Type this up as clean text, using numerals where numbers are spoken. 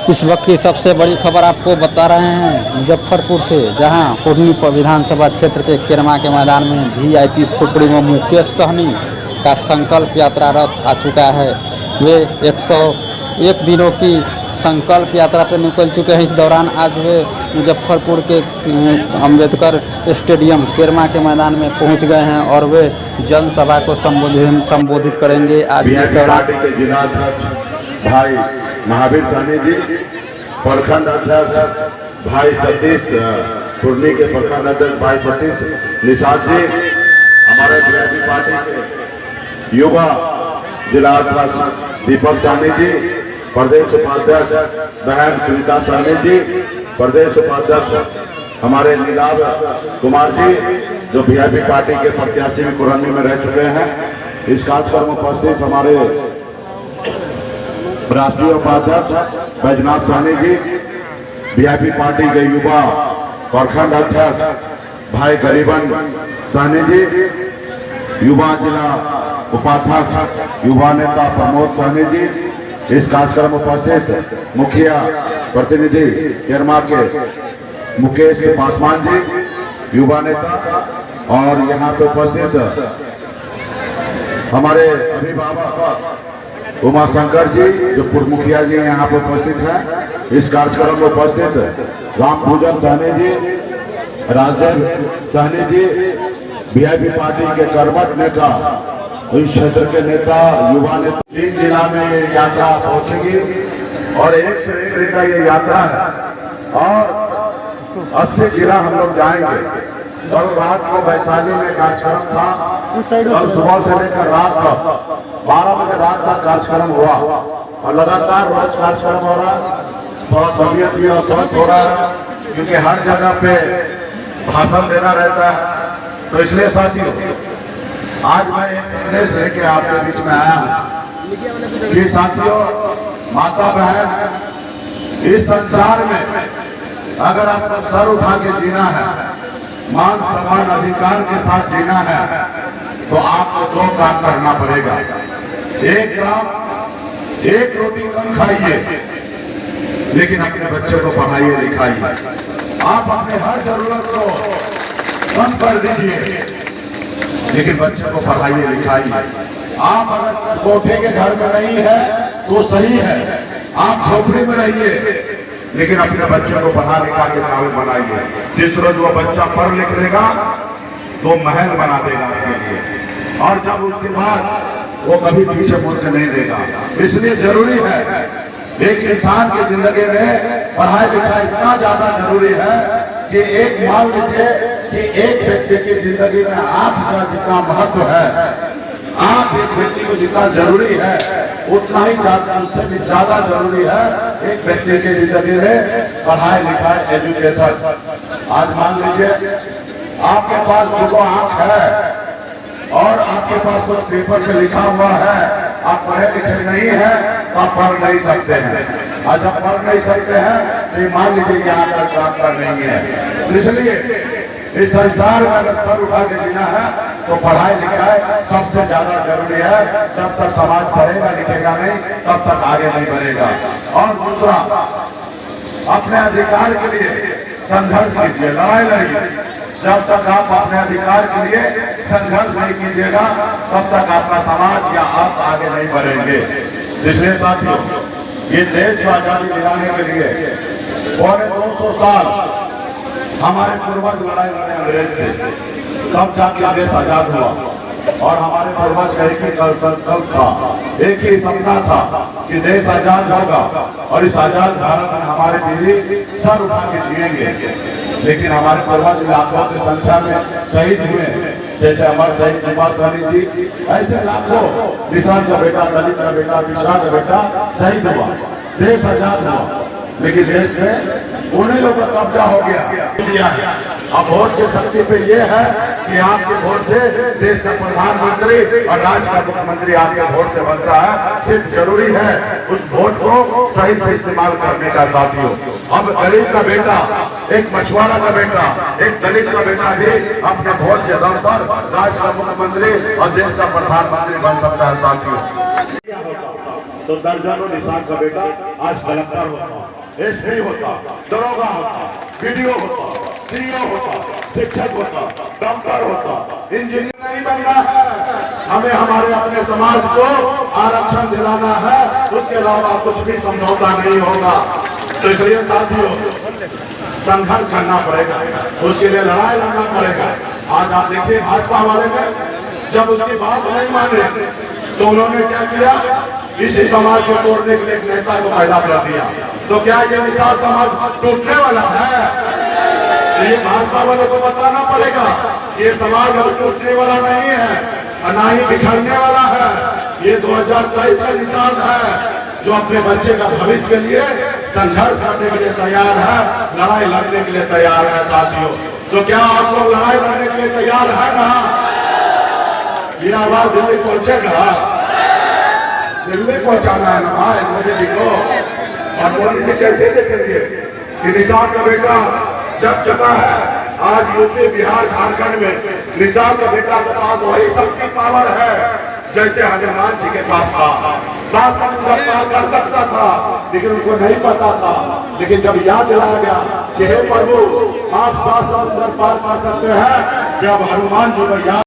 इस वक्त की सबसे बड़ी खबर आपको बता रहे हैं मुजफ्फरपुर से, जहां कुर्नी विधानसभा क्षेत्र के केरमा के मैदान में वीआईपी सुप्रीमो मुकेश सहनी का संकल्प यात्रा रथ आ चुका है। वे 101 दिनों की संकल्प यात्रा पर निकल चुके हैं। इस दौरान आज वे मुजफ्फरपुर के अंबेडकर स्टेडियम केरमा के मैदान में पहुंच गए हैं और वे जनसभा को संबोधित करेंगे। आज इस दौरान भाई महावीर सहनी जी, प्रखंड अध्यक्ष भाई सतीश, कुर्नी के प्रखंड अध्यक्ष भाई सतीश निषाद जी, हमारे वीआईपी पार्टी के युवा जिला अध्यक्ष दीपक सहनी जी, प्रदेश उपाध्यक्ष बहन सुनीता सहनी जी, प्रदेश उपाध्यक्ष हमारे नीलाभ कुमार जी, जो वीआईपी पार्टी के प्रत्याशी भी कुर्नी में रह चुके हैं। इस कार्यक्रम में उपस्थित हमारे राष्ट्रीय उपाध्यक्ष बैजनाथ सहनी जी, वीआईपी पार्टी के युवा प्रखंड अध्यक्ष भाई गरीबन सहनी जी, युवा जिला उपाध्यक्ष युवा नेता प्रमोद सहनी जी, इस कार्यक्रम में उपस्थित मुखिया प्रतिनिधि केरमा के मुकेश पासवान जी, युवा नेता, और यहाँ पे उपस्थित हमारे अभिभावक उमा शंकर जी, जो पूर्व मुखिया जी यहाँ पर उपस्थित हैं। इस कार्यक्रम में उपस्थित राम पूजन सहनी जी, राजदेव सहनी जी, वीआईपी पार्टी के कर्मठ नेता, इस क्षेत्र के नेता, युवा नेता। 3 जिला में ये यात्रा पहुंचेगी और 1 से 1 दिन का ये यात्रा है और 80 जिला हम लोग जाएंगे। कल रात को वैशाली में कार्यक्रम था, कल सुबह से लेकर रात तक 12 बजे रात तक कार्यक्रम हुआ और लगातार रोज कार्यक्रम हो रहा है। थोड़ा तबियत भी अस्वस्थ हो रहा है क्योंकि हर जगह पे भाषण देना रहता है। तो इसलिए साथियों, आज मैं एक संदेश लेके आपके बीच में आया हूँ कि साथियों, माता बहन, इस संसार में अगर आपको सर उठा के जीना है, मान सम्मान अधिकार के साथ जीना है, तो आपको 2 काम करना पड़ेगा। एक काम, 1 रोटी कम खाइए लेकिन अपने बच्चे को पढ़ाइए लिखाइए। आप अपने हर जरूरत को कम कर दीजिए लेकिन बच्चे को पढ़ाइए लिखाइए। आप अगर कोठे के घर में नहीं है तो सही है, आप झोपड़ी में रहिए लेकिन अपने बच्चे को पढ़ा लिखा के काबिल बनाइए। जिस रोज वो बच्चा पढ़ लिख लेगा तो महल बना देगा आपके लिए, और जब उसके बाद वो कभी पीछे मुड़ के नहीं देगा। इसलिए जरूरी है, एक इंसान की जिंदगी में पढ़ाई लिखाई इतना ज्यादा जरूरी है कि एक मान लीजिए कि एक व्यक्ति की जिंदगी में आंख का जितना महत्व है, आंख एक व्यक्ति को जितना जरूरी है, उतना ही उससे भी ज्यादा जरूरी है एक व्यक्ति की जिंदगी में पढ़ाई लिखाई, एजुकेशन। आज मान लीजिए आपके पास 2 आंख है और आपके पास कुछ पेपर पे लिखा हुआ है, आप पढ़े लिखे नहीं हैं तो आप पढ़ नहीं सकते हैं। आज आप पढ़ नहीं सकते हैं तो मान लीजिए कि आप काम कर नहीं है। तो इसलिए इस संसार में अगर सर उठा के जीना है तो पढ़ाई लिखाई सबसे ज्यादा जरूरी है। जब तक समाज पढ़ेगा लिखेगा नहीं, तब तक आगे नहीं बढ़ेगा। और दूसरा, अपने अधिकार के लिए संघर्ष कीजिए, लड़ाई लड़िए। जब तक आप अपने अधिकार के लिए संघर्ष नहीं कीजिएगा, तब तक आपका समाज या आप आगे नहीं बढ़ेंगे। इसलिए साथियों, ये देश को आजादी दिलाने के लिए 250 साल हमारे पूर्वज लड़ाई लड़े अंग्रेज से, तब जाके देश आजाद हुआ। और हमारे पूर्वज का एक ही संकल्प था, एक ही सपना था कि देश आजाद होगा और इस आजाद भारत में हमारे पीढ़ी सर उठा के जिएंगे। लेकिन हमारे पूर्वज लाखों की संख्या में शहीद हुए, जैसे हमारे शहीद दीपक सहनी जी, ऐसे लाखों, किसान का बेटा, दलित का बेटा, पिछड़ा का बेटा शहीद हुआ, देश आजाद हुआ। लेकिन देश में उन्हीं लोगों का कब्जा हो गया। अब वोट की शक्ति पे ये है कि आपके वोट से देश का प्रधानमंत्री और राज्य का मुख्यमंत्री आपके वोट से बनता है। सिर्फ जरूरी है उस वोट को सही से इस्तेमाल करने का। साथियों, अब गरीब का बेटा, एक मछुआरा का बेटा, एक दलित का बेटा भी अपने वोट के दम पर राज्य का मुख्यमंत्री और देश का प्रधानमंत्री बन सकता है। साथियों, तो दर्जनों निशान का बेटा आज कलेक्टर होता है। एसपी होता, दरोगा होता, बीडीओ होता, सीईओ होता, शिक्षक होता, डॉक्टर होता, इंजीनियर नहीं बनना है। हमें हमारे अपने समाज को आरक्षण दिलाना है, उसके अलावा कुछ भी समझौता नहीं होगा। तो इसलिए साथियों, संघर्ष करना पड़ेगा, उसके लिए लड़ाई लड़ना पड़ेगा। आज आप देखिए भाजपा वाले ने जब उसकी बात नहीं माने तो उन्होंने क्या किया, इसी समाज को तोड़ने के लिए एक नेता को पैदा कर दिया। तो क्या ये निषाद समाज टूटने वाला है? तो ये भाजपा वालों को बताना पड़ेगा, ये समाज अब टूटने वाला नहीं है और ना ही बिखरने वाला है। ये 2023 का निषाद है जो अपने बच्चे का भविष्य के लिए संघर्ष करने के लिए तैयार है, लड़ाई लड़ने के लिए तैयार है। साथियों, तो क्या आप लोग लड़ाई लड़ने के लिए तैयार है ना? ये आवाज दिल्ली पहुंचेगा, दिल्ली पहुंचाना है ना भाई मोदी जी को। और मोदी जी कैसे देखेंगे कि निषाद का बेटा जब चला है, आज यूपी, बिहार, झारखंड में निषाद का बेटा के पास वही शक्ति पावर है जैसे हनुमान जी के पास था। 7 समुद्र पार कर सकता था, लेकिन उनको नहीं पता था। लेकिन जब याद दिलाया गया कि हे प्रभु, आप 7 समुद्र पार कर सकते हैं, जब हनुमान जी को याद